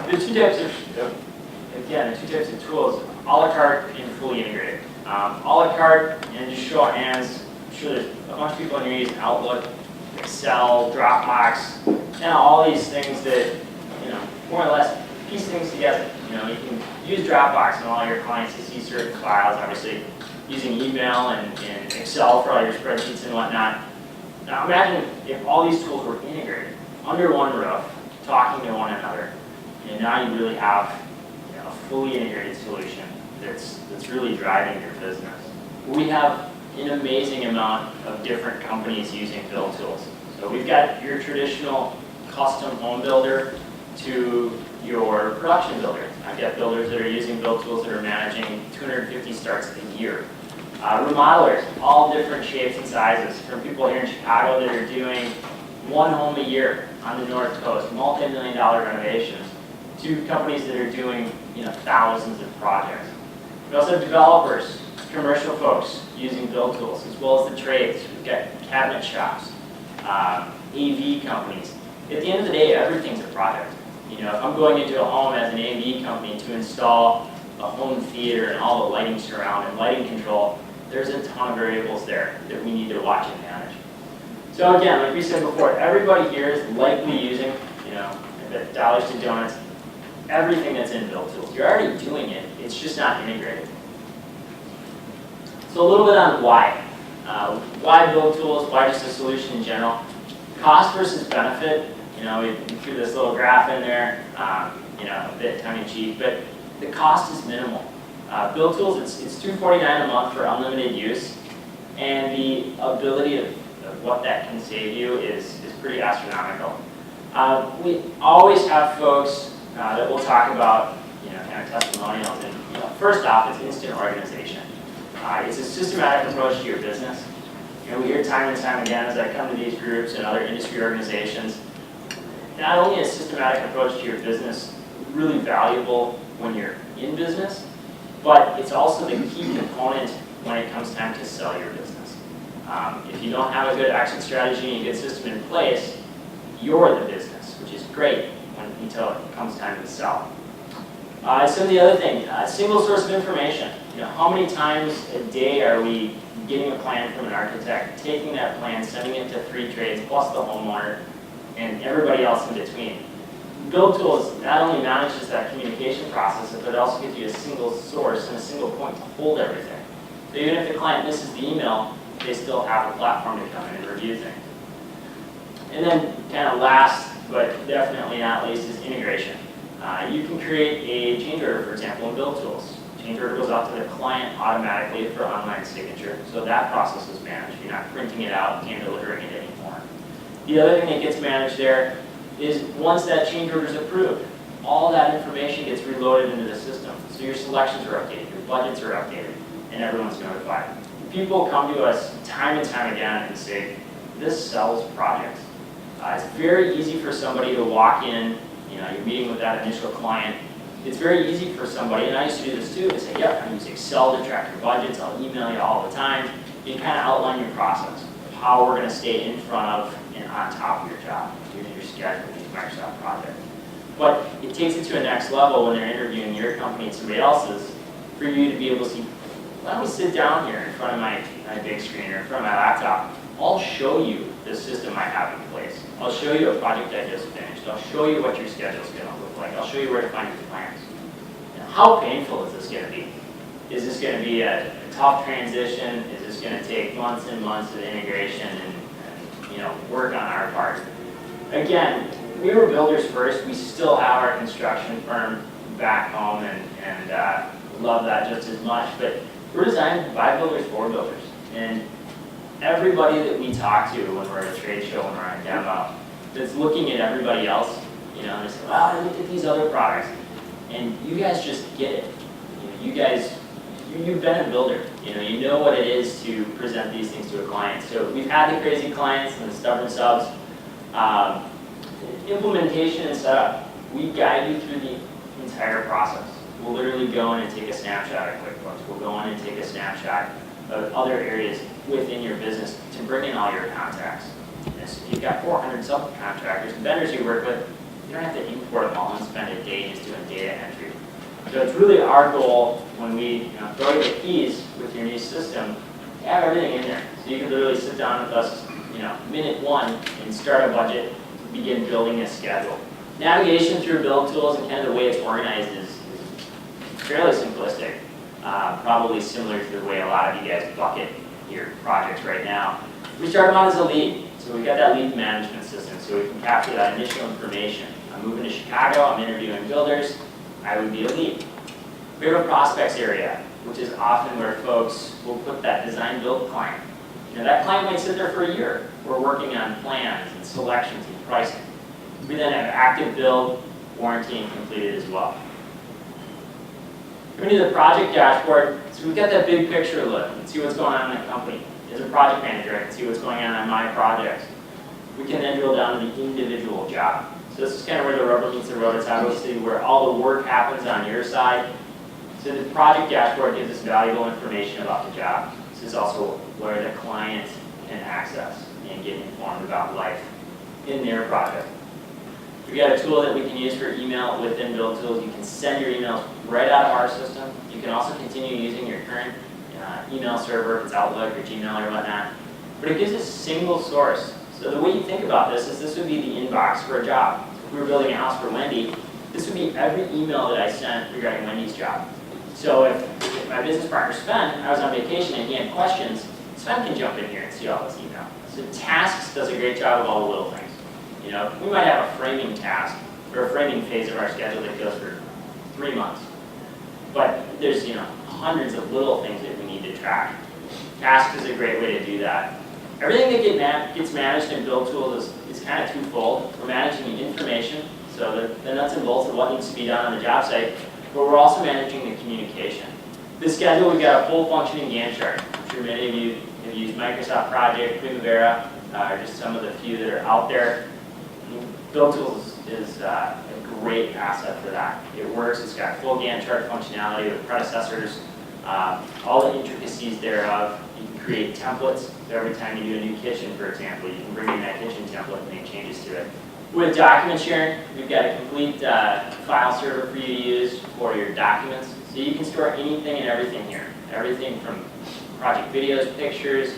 The two types of tools, a la carte and fully integrated. A la carte, and just show of hands, I'm sure there's a bunch of people in here using Outlook, Excel, Dropbox, and all these things that, more or less piece things together. You can use Dropbox and all your clients to see certain files, obviously using email and Excel for all your spreadsheets and whatnot. Now imagine if all these tools were integrated under one roof, talking to one another, and now you really have a fully integrated solution that's really driving your business. We have an amazing amount of different companies using BuildTools. So we've got your traditional custom home builder to your production builder. I've got builders that are using BuildTools that are managing 250 starts a year. Remodelers, all different shapes and sizes, from people here in Chicago that are doing one home a year on the North Coast, multi-million-dollar renovations, to companies that are doing thousands of projects. We also have developers, commercial folks using BuildTools, as well as the trades. We've got cabinet shops, AV companies. At the end of the day, everything's a project. If I'm going into a home as an AV company to install a home theater and all the lighting surround and lighting control, there's a ton of variables there that we need to watch and manage. So again, like we said before, everybody here is likely using, the dollars to donuts, everything that's in BuildTools. You're already doing it, it's just not integrated. So a little bit on why. Why BuildTools, why just a solution in general? Cost versus benefit, we threw this little graph in there, a bit tongue-in-cheek, but the cost is minimal. BuildTools, it's $249 a month for unlimited use, and the ability of what that can save you is pretty astronomical. We always have folks that will talk about, kind of testimonials, and first off, it's instant organization. It's a systematic approach to your business. We hear time and time again as I come to these groups and other industry organizations, not only is a systematic approach to your business really valuable when you're in business, but it's also the key component when it comes time to sell your business. If you don't have a good exit strategy and a good system in place, you're the business, which is great until it comes time to sell. So the other thing, single source of information. How many times a day are we getting a plan from an architect, taking that plan, sending it to 3 trades, plus the homeowner, and everybody else in between? BuildTools not only manages that communication process, but it also gives you a single source and a single point to hold everything. So even if the client misses the email, they still have a platform to come in and review things. And then kind of last, but definitely not least, is integration. You can create a change order, for example, in BuildTools. Change order goes out to the client automatically for online signature, so that process is managed. You're not printing it out and delivering it anymore. The other thing that gets managed there is once that change order is approved, all that information gets reloaded into the system. So your selections are updated, your budgets are updated, and everyone's notified. People come to us time and time again and say, this sells projects. It's very easy for somebody to walk in, you're meeting with that initial client. It's very easy for somebody, and I used to do this too, to say, yep, I use Excel to track your budgets, I'll email you all the time. You kind of outline your process of how we're going to stay in front of and on top of your job, your schedule, your Microsoft project. But it takes it to a next level when they're interviewing your company and somebody else's, for you to be able to see, let me sit down here in front of my big screen or in front of my laptop. I'll show you the system I have in place. I'll show you a project I just finished. I'll show you what your schedule's going to look like. I'll show you where to find your plans. How painful is this going to be? Is this going to be a tough transition? Is this going to take months and months of integration and work on our part? Again, we were builders first. We still have our construction firm back home and love that just as much. But we're designed by builders for builders. And everybody that we talk to when we're at a trade show, when we're on a demo, that's looking at everybody else, they say, well, I looked at these other products. And you guys just get it. You've been a builder. You know what it is to present these things to a client. So we've had the crazy clients and the stubborn subs. Implementation and setup, we guide you through the entire process. We'll literally go in and take a snapshot of QuickBooks. We'll go in and take a snapshot of other areas within your business to bring in all your contacts. So if you've got 400 subcontractors and vendors you work with, you don't have to import them all and spend a day just doing data entry. So it's really our goal when we throw you the keys with your new system, to have everything in there. So you can literally sit down with us, minute one and start a budget, begin building a schedule. Navigation through BuildTools and kind of the way it's organized is fairly simplistic. Probably similar to the way a lot of you guys bucket your projects right now. We start them out as a lead. So we've got that lead management system so we can capture that initial information. I'm moving to Chicago, I'm interviewing builders, I would be a lead. We have a prospects area, which is often where folks will put that design build client. That client might sit there for a year. We're working on plans and selections and pricing. We then have active build, warranty, and completed as well. We do the project dashboard, so we've got that big picture look and see what's going on in the company. As a project manager, I can see what's going on my projects. We can then drill down to the individual job. So this is kind of where the rubber meets the road. It's obviously where all the work happens on your side. So the project dashboard gives us valuable information about the job. This is also where the client can access and get informed about life in their project. We've got a tool that we can use for email within BuildTools. You can send your emails right out of our system. You can also continue using your current email server, if it's Outlook or Gmail or whatnot. But it gives us a single source. So the way you think about this is this would be the inbox for a job. So if we were building a house for Wendy, this would be every email that I sent regarding Wendy's job. So if my business partner Sven, I was on vacation and he had questions, Sven can jump in here and see all this email. So tasks does a great job of all the little things. We might have a framing task or a framing phase of our schedule that goes for 3 months. But there's hundreds of little things that we need to track. Tasks is a great way to do that. Everything that gets managed in BuildTools is kind of twofold. We're managing the information, so the nuts and bolts of what needs to be done on the job site, but we're also managing the communication. This schedule, we've got a full functioning Gantt chart. I'm sure many of you have used Microsoft Project, Primavera, or just some of the few that are out there. BuildTools is a great asset for that. It works, it's got full Gantt chart functionality with predecessors, all the intricacies thereof. You can create templates, so every time you do a new kitchen, for example, you can bring in that kitchen template and make changes to it. With document sharing, we've got a complete file server for you to use for your documents. So you can store anything and everything here. Everything from project videos, pictures,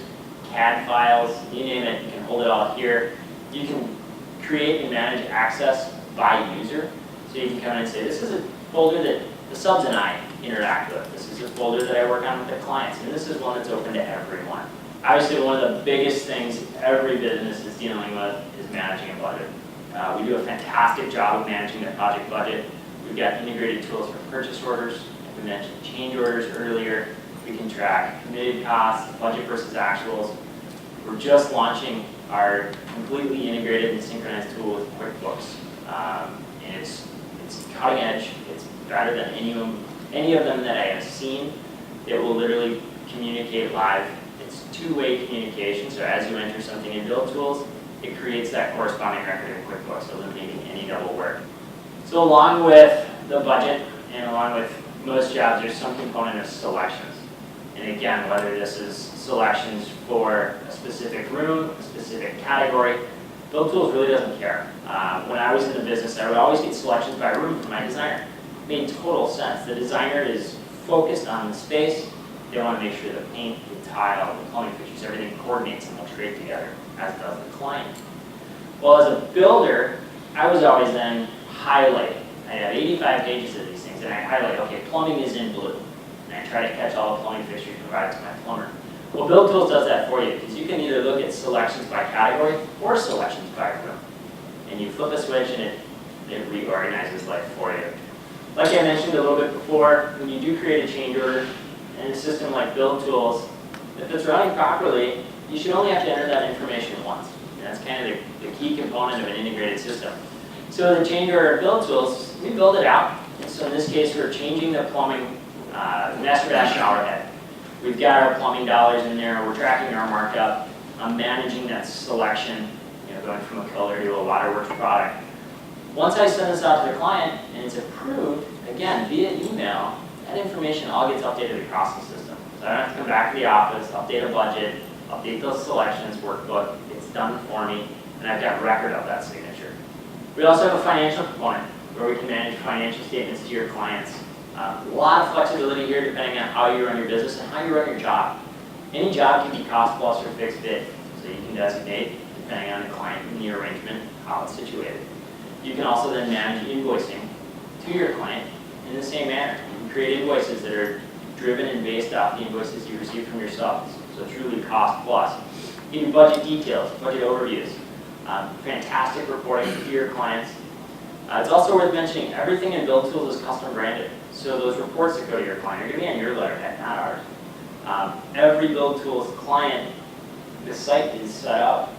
CAD files, you name it, you can hold it all here. You can create and manage access by user. So you can come in and say, this is a folder that the subs and I interact with. This is a folder that I work on with the clients. And this is one that's open to everyone. Obviously, one of the biggest things every business is dealing with is managing a budget. We do a fantastic job of managing the project budget. We've got integrated tools for purchase orders. We mentioned change orders earlier. We can track committed costs, budget versus actuals. We're just launching our completely integrated and synchronized tool with QuickBooks. And it's cutting edge. It's better than any of them that I have seen. It will literally communicate live. It's two-way communication, so as you enter something in BuildTools, it creates that corresponding record in QuickBooks, eliminating any double work. So along with the budget and along with most jobs, there's some component of selections. And again, whether this is selections for a specific room, a specific category, BuildTools really doesn't care. When I was in the business, I would always get selections by room from my designer. It made total sense. The designer is focused on the space. They want to make sure the paint, the tile, the plumbing fixtures, everything coordinates and looks great together, as does the client. Well, as a builder, I was always then highlighting. I have 85 pages of these things, and I highlight, okay, plumbing is in blue. And I try to catch all the plumbing fixtures provided to my plumber. Well, BuildTools does that for you, because you can either look at selections by category or selections by room. And you flip a switch, and it reorganizes life for you. Like I mentioned a little bit before, when you do create a change order in a system like BuildTools, if it's running properly, you should only have to enter that information once. And that's kind of the key component of an integrated system. So the change order of BuildTools, we build it out. And so in this case, we're changing the plumbing master bath shower head. We've got our plumbing dollars in there. We're tracking our markup. I'm managing that selection, going from a color to a waterworks product. Once I send this out to the client and it's approved, again, via email, that information all gets updated across the system. So I don't have to come back to the office, update a budget, update those selections, workbook. It's done for me, and I've got record of that signature. We also have a financial component where we can manage financial statements to your clients. A lot of flexibility here depending on how you run your business and how you run your job. Any job can be cost plus or fixed bid, so you can designate, depending on the client and the arrangement, how it's situated. You can also then manage invoicing to your client in the same manner. You can create invoices that are driven and based off the invoices you receive from yourselves, so truly cost plus. You can do budget details, budget overviews, fantastic reporting to your clients. It's also worth mentioning, everything in BuildTools is custom branded. So those reports that go to your client are going to be on your letterhead, not ours. Every BuildTools client, the site is set up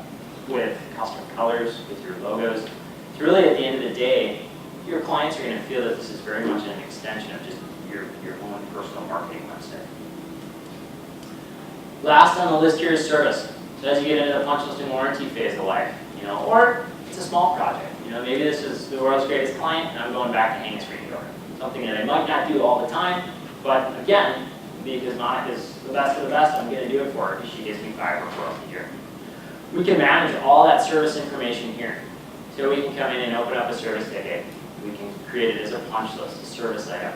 with custom colors, with your logos. So really at the end of the day, your clients are going to feel that this is very much an extension of just your own personal marketing website. Last on the list here is service. So as you get into the punch list and warranty phase of life, or it's a small project. Maybe this is the world's greatest client and I'm going back to hang a screen door. Something that I might not do all the time, but again, because Monica's the best of the best, I'm going to do it for her because she gives me 5 referrals a year. We can manage all that service information here. So we can come in and open up a service ticket. We can create it as a punch list, a service item.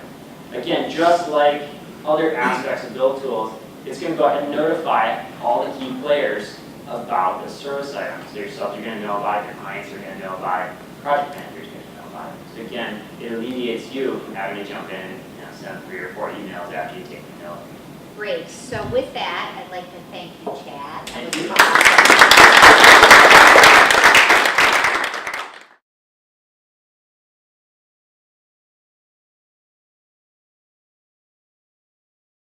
Again, just like other aspects of BuildTools, it's going to go ahead and notify all the key players about the service item. So yourself, you're going to know about it, your clients are going to know about it, project managers are going to know about it. So again, it alleviates you from having to jump in and send 3 or 4 emails after you take the note. Great. So with that, I'd like to thank you, Chad. Thank you.